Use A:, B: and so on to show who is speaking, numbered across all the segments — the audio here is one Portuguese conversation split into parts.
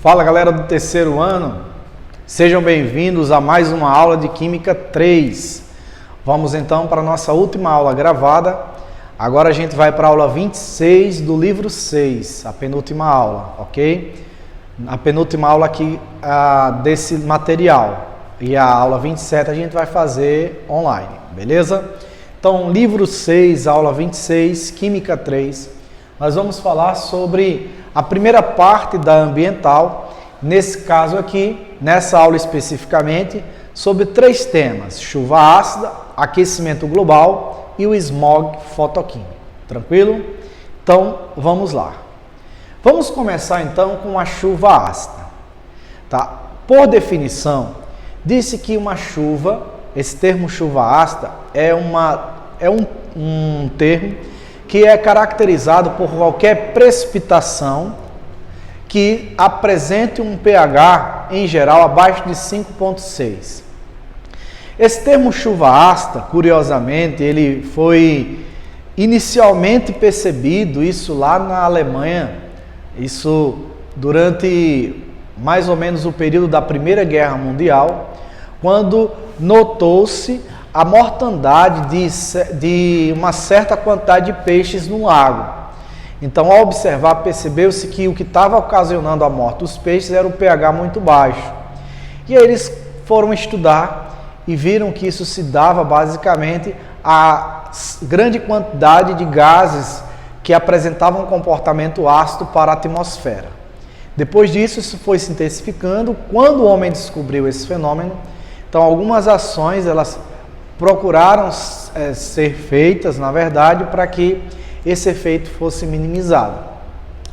A: Fala galera do terceiro ano, sejam bem-vindos a mais uma aula de Química 3. Vamos então para a nossa última aula gravada. Agora a gente vai para a aula 26 do livro 6, a penúltima aula, ok? A penúltima aula aqui desse material. E a aula 27 a gente vai fazer online, beleza? Então, livro 6, aula 26, Química 3. Nós vamos falar sobre a primeira parte da ambiental, nesse caso aqui, nessa aula especificamente, sobre 3 temas: chuva ácida, aquecimento global e o smog fotoquímico. Tranquilo? Então, vamos lá. Vamos começar então com a chuva ácida. Tá? Por definição, disse que uma chuva, esse termo chuva ácida, é um termo que é caracterizado por qualquer precipitação que apresente um pH, em geral, abaixo de 5,6. Esse termo chuva ácida, curiosamente, ele foi inicialmente percebido, isso lá na Alemanha, isso durante mais ou menos o período da Primeira Guerra Mundial, quando notou-se a mortandade de uma certa quantidade de peixes no lago. Então, ao observar, percebeu-se que o que estava ocasionando a morte dos peixes era o pH muito baixo. E aí eles foram estudar e viram que isso se dava basicamente a grande quantidade de gases que apresentavam um comportamento ácido para a atmosfera. Depois disso, isso foi se intensificando. Quando o homem descobriu esse fenômeno, então algumas ações elas procuraram ser feitas, na verdade, para que esse efeito fosse minimizado.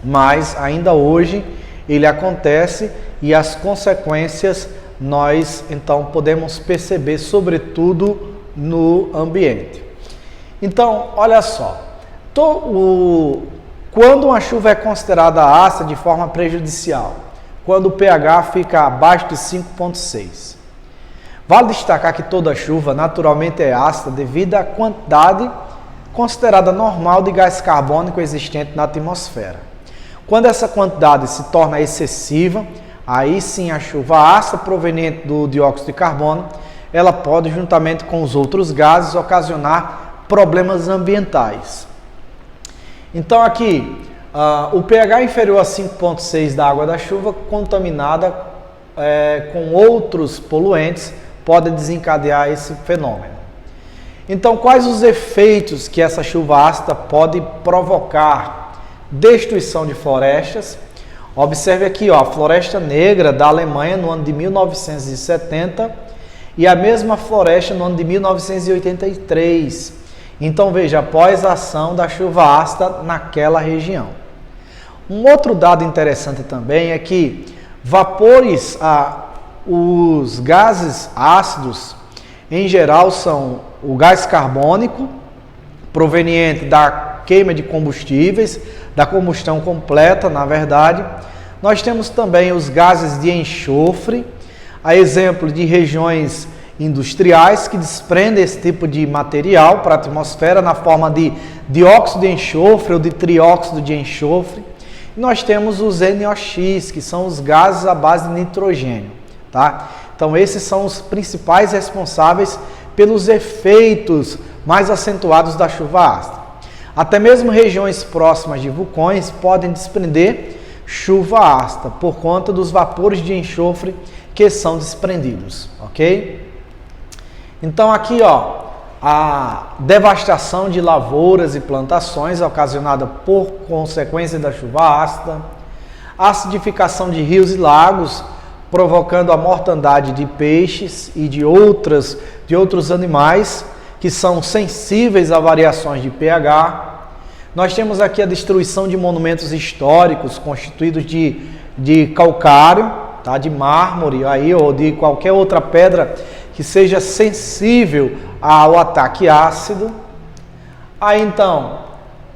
A: Mas ainda hoje ele acontece e as consequências nós então podemos perceber, sobretudo no ambiente. Então, olha só, quando uma chuva é considerada ácida de forma prejudicial, quando o pH fica abaixo de 5,6. Vale destacar que toda chuva naturalmente é ácida devido à quantidade considerada normal de gás carbônico existente na atmosfera. Quando essa quantidade se torna excessiva, aí sim a chuva ácida proveniente do dióxido de carbono, ela pode, juntamente com os outros gases, ocasionar problemas ambientais. Então aqui, o pH inferior a 5,6 da água da chuva, contaminada com outros poluentes, pode desencadear esse fenômeno. Então, quais os efeitos que essa chuva ácida pode provocar? Destruição de florestas. Observe aqui, ó, a Floresta Negra da Alemanha no ano de 1970 e a mesma floresta no ano de 1983. Então, veja, após a ação da chuva ácida naquela região. Um outro dado interessante também é que os gases ácidos, em geral, são o gás carbônico, proveniente da queima de combustíveis, da combustão completa, na verdade. Nós temos também os gases de enxofre, a exemplo de regiões industriais que desprendem esse tipo de material para a atmosfera na forma de dióxido de enxofre ou de trióxido de enxofre. E nós temos os NOx, que são os gases à base de nitrogênio. Tá? Então, esses são os principais responsáveis pelos efeitos mais acentuados da chuva ácida. Até mesmo regiões próximas de vulcões podem desprender chuva ácida por conta dos vapores de enxofre que são desprendidos, ok? Então, aqui, ó, a devastação de lavouras e plantações ocasionada por consequência da chuva ácida, a acidificação de rios e lagos, provocando a mortandade de peixes e de outros animais que são sensíveis a variações de pH. Nós temos aqui a destruição de monumentos históricos constituídos de calcário, tá? De mármore aí, ou de qualquer outra pedra que seja sensível ao ataque ácido. Aí então,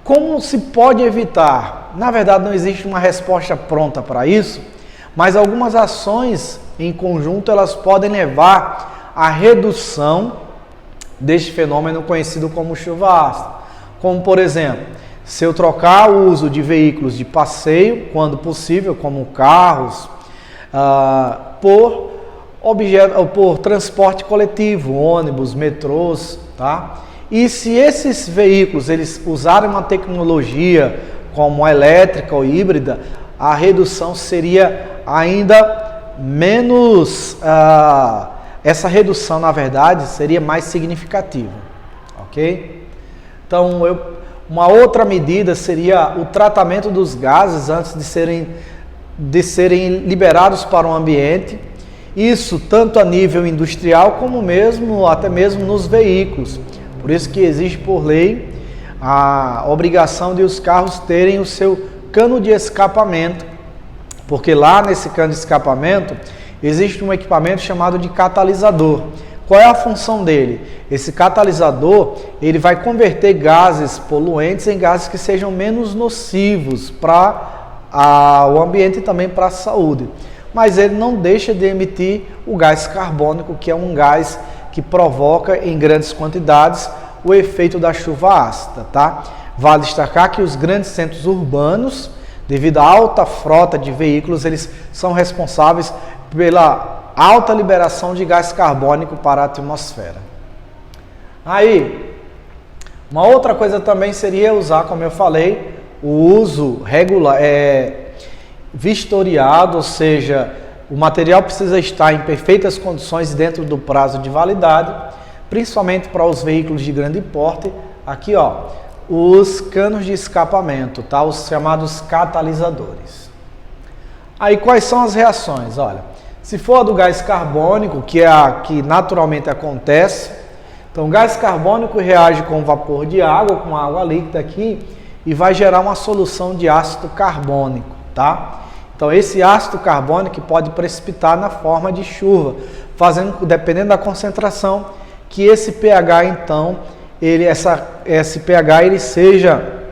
A: como se pode evitar? Na verdade, não existe uma resposta pronta para isso, mas algumas ações em conjunto elas podem levar à redução deste fenômeno conhecido como chuva ácida. Como, por exemplo, se eu trocar o uso de veículos de passeio, quando possível, como carros por transporte coletivo, ônibus, metrôs, tá? E se esses veículos eles usarem uma tecnologia como a elétrica ou híbrida, a redução seria ainda menos, essa redução na verdade seria mais significativa, ok? Então, uma outra medida seria o tratamento dos gases antes de serem liberados para o ambiente, isso tanto a nível industrial como até mesmo nos veículos. Por isso que existe por lei a obrigação de os carros terem o seu cano de escapamento, porque lá nesse cano de escapamento existe um equipamento chamado de catalisador. Qual é a função dele? Esse catalisador ele vai converter gases poluentes em gases que sejam menos nocivos para o ambiente e também para a saúde. Mas ele não deixa de emitir o gás carbônico, que é um gás que provoca em grandes quantidades o efeito da chuva ácida, tá? Vale destacar que os grandes centros urbanos, devido à alta frota de veículos, eles são responsáveis pela alta liberação de gás carbônico para a atmosfera. Aí, uma outra coisa também seria usar, como eu falei, o uso regular, vistoriado, ou seja, o material precisa estar em perfeitas condições dentro do prazo de validade, principalmente para os veículos de grande porte. Aqui, ó, os canos de escapamento, tá? Os chamados catalisadores. Aí, quais são as reações? Olha, se for a do gás carbônico, que é a que naturalmente acontece, então o gás carbônico reage com vapor de água, com água líquida aqui, e vai gerar uma solução de ácido carbônico, tá? Então esse ácido carbônico pode precipitar na forma de chuva, fazendo, dependendo da concentração, que esse pH então, esse pH ele seja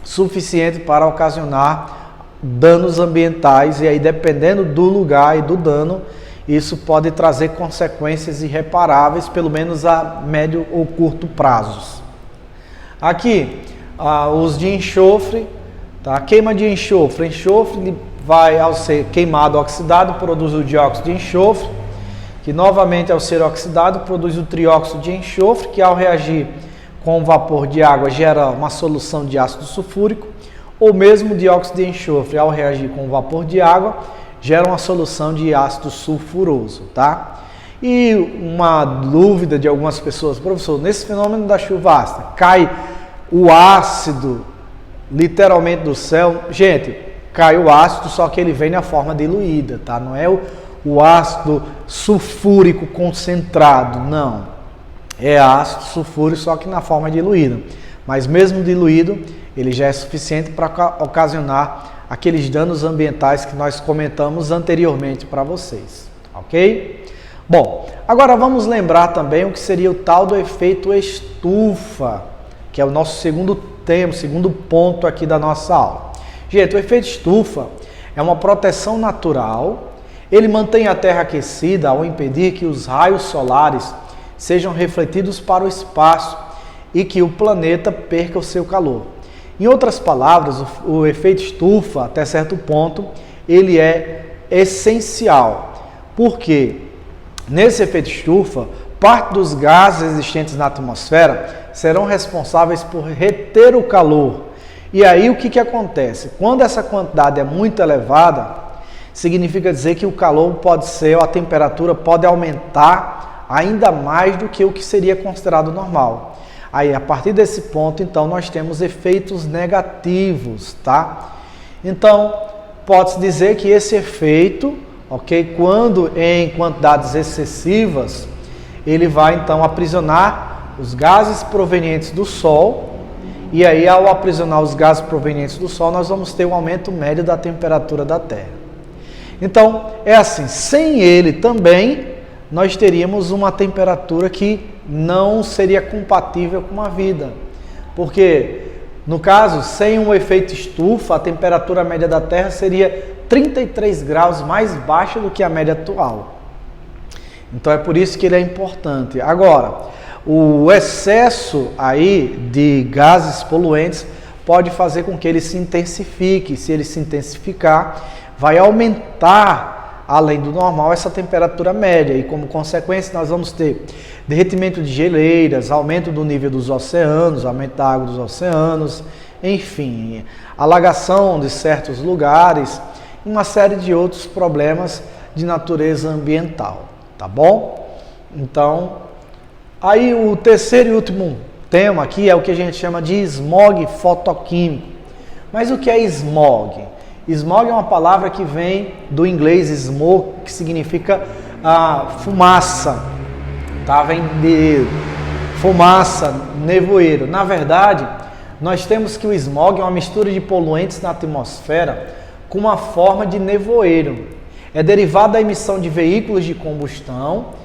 A: suficiente para ocasionar danos ambientais, e aí dependendo do lugar e do dano, isso pode trazer consequências irreparáveis, pelo menos a médio ou curto prazos. Aqui, os de enxofre, tá? Queima de enxofre. Enxofre vai, ao ser queimado, oxidado, produz o dióxido de enxofre, que novamente, ao ser oxidado, produz o trióxido de enxofre, que ao reagir com o vapor de água gera uma solução de ácido sulfúrico, ou mesmo o dióxido de enxofre, ao reagir com o vapor de água, gera uma solução de ácido sulfuroso, tá? E uma dúvida de algumas pessoas: professor, nesse fenômeno da chuva ácida, cai o ácido literalmente do céu? Gente, cai o ácido, só que ele vem na forma diluída, tá? Não é o ácido sulfúrico concentrado, não. É ácido sulfúrico, só que na forma diluída. Mas mesmo diluído, ele já é suficiente para ocasionar aqueles danos ambientais que nós comentamos anteriormente para vocês, ok? Bom, agora vamos lembrar também o que seria o tal do efeito estufa, que é o nosso segundo tema, segundo ponto aqui da nossa aula. Gente, o efeito estufa é uma proteção natural, ele mantém a Terra aquecida ao impedir que os raios solares sejam refletidos para o espaço e que o planeta perca o seu calor. Em outras palavras, o efeito estufa, até certo ponto, ele é essencial, porque nesse efeito estufa, parte dos gases existentes na atmosfera serão responsáveis por reter o calor. E aí o que acontece? Quando essa quantidade é muito elevada, significa dizer que o calor pode ser, ou a temperatura pode aumentar ainda mais do que o que seria considerado normal. Aí, a partir desse ponto, então, nós temos efeitos negativos, tá? Então, pode-se dizer que esse efeito, ok, quando em quantidades excessivas, ele vai, então, aprisionar os gases provenientes do Sol, e aí, ao aprisionar os gases provenientes do Sol, nós vamos ter um aumento médio da temperatura da Terra. Então, é assim, sem ele também, nós teríamos uma temperatura que não seria compatível com a vida, porque no caso, sem um efeito estufa, a temperatura média da Terra seria 33 graus mais baixa do que a média atual. Então é por isso que ele é importante. Agora, o excesso aí de gases poluentes pode fazer com que ele se intensifique. Se ele se intensificar, vai aumentar além do normal, essa temperatura média. E como consequência, nós vamos ter derretimento de geleiras, aumento do nível dos oceanos, aumento da água dos oceanos, enfim, alagação de certos lugares, e uma série de outros problemas de natureza ambiental, tá bom? Então, aí o terceiro e último tema aqui é o que a gente chama de smog fotoquímico. Mas o que é smog? Smog é uma palavra que vem do inglês smoke, que significa fumaça, tá? Vem de fumaça, nevoeiro. Na verdade, nós temos que o smog é uma mistura de poluentes na atmosfera com uma forma de nevoeiro. É derivado da emissão de veículos de combustão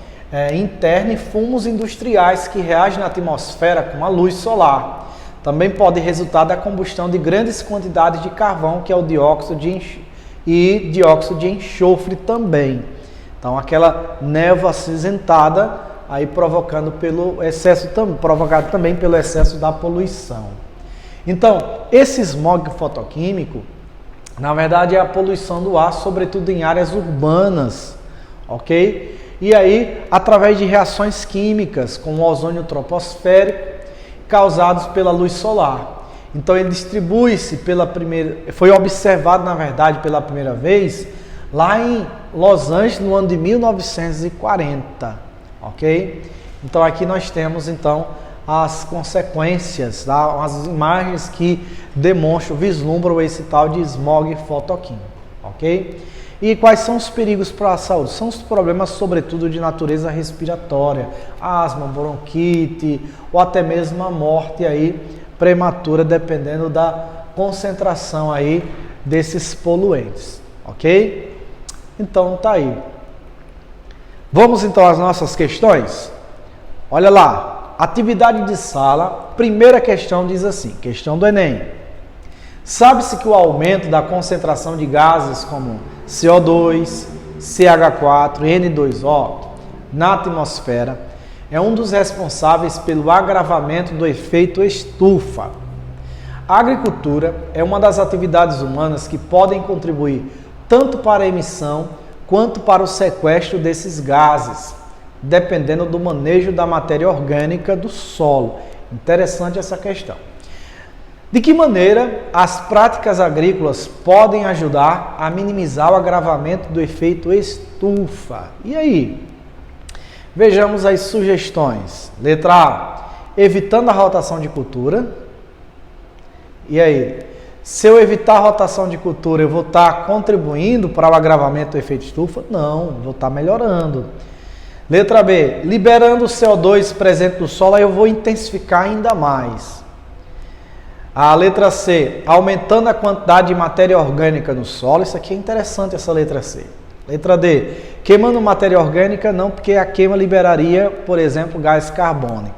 A: interna e fumos industriais que reagem na atmosfera com a luz solar. Também pode resultar da combustão de grandes quantidades de carvão, que é o dióxido de enxofre também. Então, aquela névoa acinzentada aí provocado também pelo excesso da poluição. Então, esse smog fotoquímico, na verdade, é a poluição do ar, sobretudo em áreas urbanas, ok? E aí, através de reações químicas com o ozônio troposférico causados pela luz solar. Então, ele distribui-se foi observado, na verdade, pela primeira vez lá em Los Angeles no ano de 1940, ok? Então, aqui nós temos, então, as consequências, tá? As imagens que demonstram, vislumbram esse tal de smog fotoquímico, ok? E quais são os perigos para a saúde? São os problemas, sobretudo, de natureza respiratória, asma, bronquite, ou até mesmo a morte aí prematura, dependendo da concentração aí desses poluentes, ok? Então, tá aí. Vamos, então, às nossas questões? Olha lá, atividade de sala, primeira questão diz assim, questão do Enem. Sabe-se que o aumento da concentração de gases como CO2, CH4 e N2O na atmosfera é um dos responsáveis pelo agravamento do efeito estufa. A agricultura é uma das atividades humanas que podem contribuir tanto para a emissão quanto para o sequestro desses gases, dependendo do manejo da matéria orgânica do solo. Interessante essa questão. De que maneira as práticas agrícolas podem ajudar a minimizar o agravamento do efeito estufa? E aí? Vejamos as sugestões. Letra A, evitando a rotação de cultura. E aí? Se eu evitar a rotação de cultura, eu vou estar contribuindo para o agravamento do efeito estufa? Não, vou estar melhorando. Letra B, liberando o CO2 presente no solo, aí eu vou intensificar ainda mais. A letra C, aumentando a quantidade de matéria orgânica no solo. Isso aqui é interessante, essa letra C. Letra D, queimando matéria orgânica, não, porque a queima liberaria, por exemplo, gás carbônico.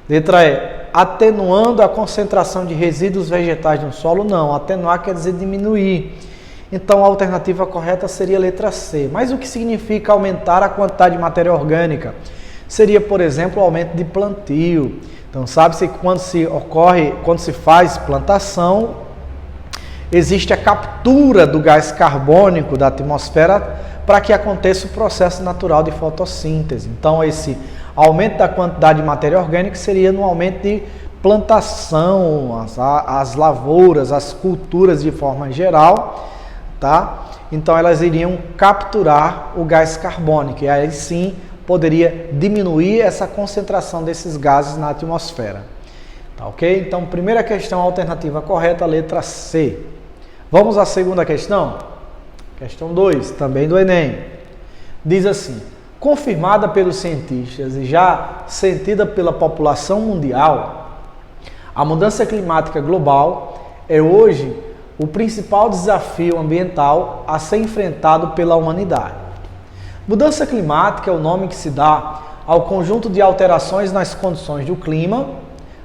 A: Letra E, atenuando a concentração de resíduos vegetais no solo, não. Atenuar quer dizer diminuir. Então, a alternativa correta seria a letra C. Mas o que significa aumentar a quantidade de matéria orgânica? Seria, por exemplo, o aumento de plantio. Então, sabe-se que quando se faz plantação, existe a captura do gás carbônico da atmosfera para que aconteça o processo natural de fotossíntese. Então, esse aumento da quantidade de matéria orgânica seria no aumento de plantação, as lavouras, as culturas de forma geral, tá? Então, elas iriam capturar o gás carbônico e aí sim poderia diminuir essa concentração desses gases na atmosfera. Tá, ok? Então, primeira questão, alternativa correta, letra C. Vamos à segunda questão? Questão 2, também do Enem. Diz assim, confirmada pelos cientistas e já sentida pela população mundial, a mudança climática global é hoje o principal desafio ambiental a ser enfrentado pela humanidade. Mudança climática é o nome que se dá ao conjunto de alterações nas condições do clima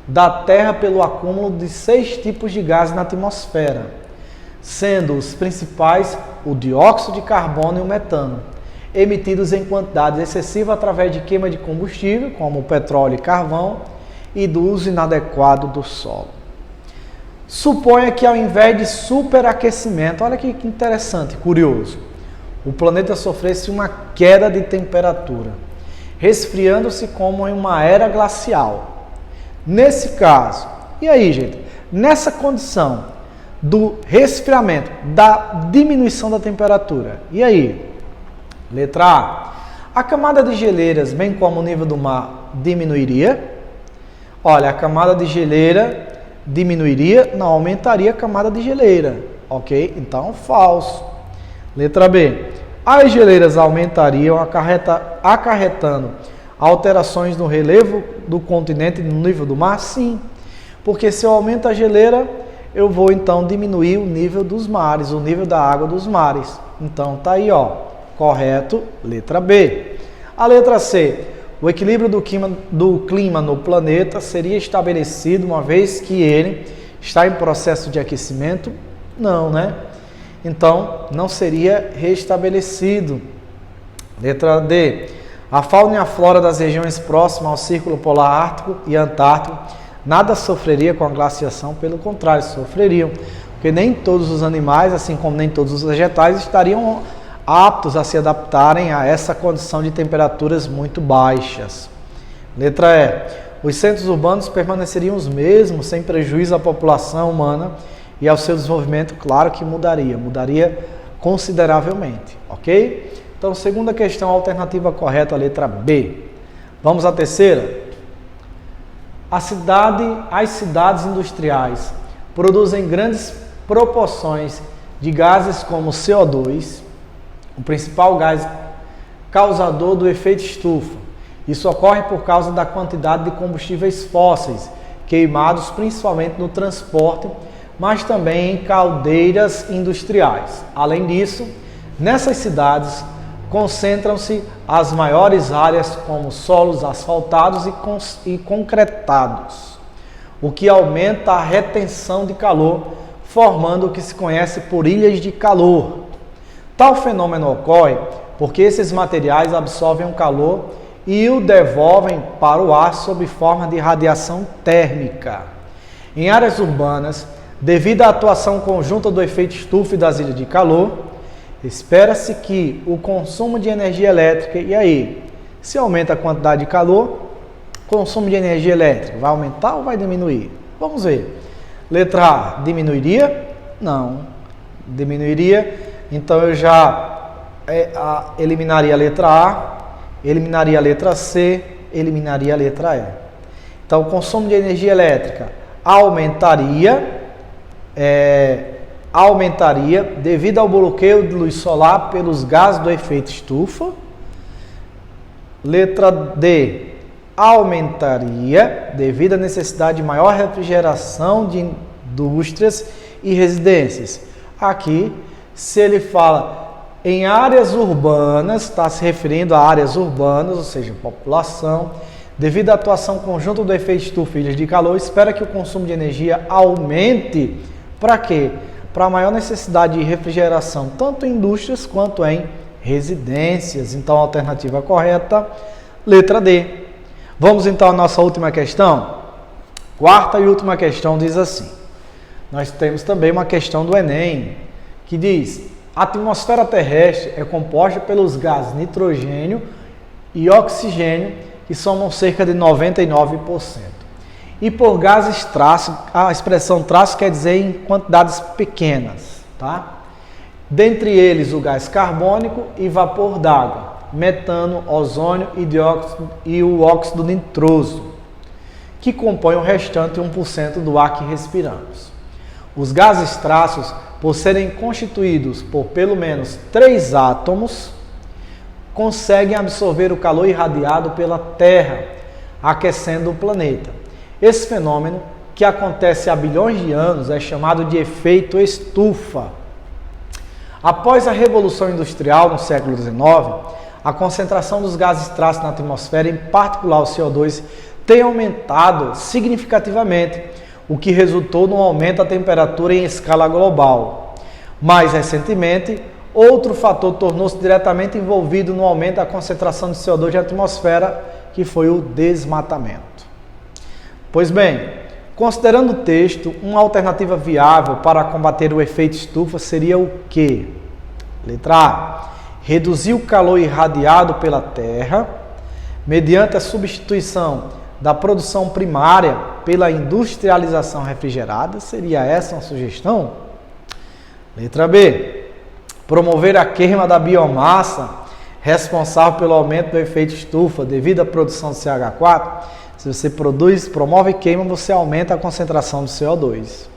A: da Terra pelo acúmulo de 6 tipos de gases na atmosfera, sendo os principais o dióxido de carbono e o metano, emitidos em quantidades excessivas através de queima de combustível, como o petróleo e carvão, e do uso inadequado do solo. Suponha que ao invés de superaquecimento, olha que interessante, curioso, o planeta sofresse uma queda de temperatura, resfriando-se como em uma era glacial. Nesse caso, e aí, gente, nessa condição do resfriamento, da diminuição da temperatura, e aí? Letra A camada de geleiras, bem como o nível do mar, diminuiria? Olha, a camada de geleira diminuiria, não aumentaria a camada de geleira, ok? Então, falso. Letra B. As geleiras aumentariam, acarretando alterações no relevo do continente e no nível do mar? Sim, porque se eu aumento a geleira, eu vou então diminuir o nível dos mares, o nível da água dos mares. Então, tá aí, ó, correto, letra B. A letra C. O equilíbrio do clima no planeta seria estabelecido uma vez que ele está em processo de aquecimento? Não, né? Então, não seria restabelecido. Letra D. A fauna e a flora das regiões próximas ao Círculo Polar Ártico e Antártico nada sofreria com a glaciação, pelo contrário, sofreriam, porque nem todos os animais, assim como nem todos os vegetais, estariam aptos a se adaptarem a essa condição de temperaturas muito baixas. Letra E. Os centros urbanos permaneceriam os mesmos, sem prejuízo à população humana e ao seu desenvolvimento, claro que mudaria consideravelmente, ok? Então, segunda questão, alternativa correta, a letra B. Vamos à terceira. As cidades industriais produzem grandes proporções de gases como CO2, o principal gás causador do efeito estufa. Isso ocorre por causa da quantidade de combustíveis fósseis queimados principalmente no transporte, mas também em caldeiras industriais. Além disso, nessas cidades concentram-se as maiores áreas como solos asfaltados e concretados, o que aumenta a retenção de calor, formando o que se conhece por ilhas de calor. Tal fenômeno ocorre porque esses materiais absorvem o calor e o devolvem para o ar sob forma de radiação térmica. Em áreas urbanas, devido à atuação conjunta do efeito estufa e das ilhas de calor, espera-se que o consumo de energia elétrica, e aí, se aumenta a quantidade de calor, o consumo de energia elétrica vai aumentar ou vai diminuir? Vamos ver. Letra A, diminuiria? Não, diminuiria. Então eu já eliminaria a letra A, eliminaria a letra C, eliminaria a letra E. Então o consumo de energia elétrica aumentaria devido ao bloqueio de luz solar pelos gases do efeito estufa. Letra D, aumentaria devido à necessidade de maior refrigeração de indústrias e residências. Aqui, se ele fala em áreas urbanas, está se referindo a áreas urbanas, ou seja, população, devido à atuação conjunta do efeito estufa e ilhas de calor, espera que o consumo de energia aumente. Para quê? Para a maior necessidade de refrigeração, tanto em indústrias quanto em residências. Então, a alternativa correta, letra D. Vamos então à nossa última questão. Quarta e última questão diz assim. Nós temos também uma questão do Enem, que diz: a atmosfera terrestre é composta pelos gases nitrogênio e oxigênio, que somam cerca de 99%. E por gases traço, a expressão traço quer dizer em quantidades pequenas, tá? Dentre eles o gás carbônico e vapor d'água, metano, ozônio e o óxido nitroso, que compõem o restante 1% do ar que respiramos. Os gases traços, por serem constituídos por pelo menos 3 átomos, conseguem absorver o calor irradiado pela Terra, aquecendo o planeta. Esse fenômeno, que acontece há bilhões de anos, é chamado de efeito estufa. Após a Revolução Industrial, no século XIX, a concentração dos gases traços na atmosfera, em particular o CO2, tem aumentado significativamente, o que resultou num aumento da temperatura em escala global. Mais recentemente, outro fator tornou-se diretamente envolvido no aumento da concentração de CO2 na atmosfera, que foi o desmatamento. Pois bem, considerando o texto, uma alternativa viável para combater o efeito estufa seria o quê? Letra A. reduzir o calor irradiado pela Terra mediante a substituição da produção primária pela industrialização refrigerada. Seria essa uma sugestão? Letra B. Promover a queima da biomassa responsável pelo aumento do efeito estufa devido à produção de CH4. Se você promove e queima, você aumenta a concentração de CO2.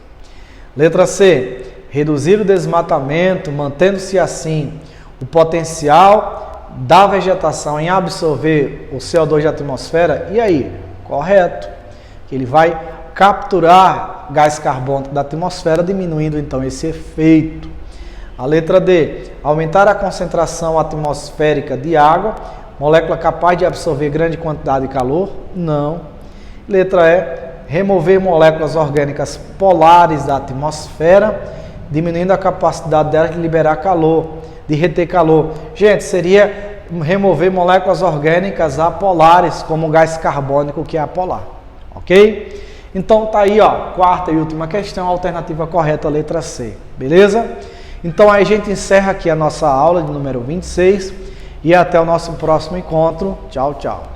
A: Letra C. Reduzir o desmatamento, mantendo-se assim o potencial da vegetação em absorver o CO2 da atmosfera. E aí? Correto. Ele vai capturar gás carbônico da atmosfera, diminuindo então esse efeito. A letra D. Aumentar a concentração atmosférica de água, molécula capaz de absorver grande quantidade de calor? Não. Letra E. Remover moléculas orgânicas polares da atmosfera, diminuindo a capacidade delas de liberar calor, de reter calor. Gente, seria remover moléculas orgânicas apolares, como o gás carbônico, que é apolar. Ok? Então tá aí, ó, quarta e última questão, alternativa correta, letra C. Beleza? Então aí a gente encerra aqui a nossa aula de número 26 e até o nosso próximo encontro. Tchau, tchau.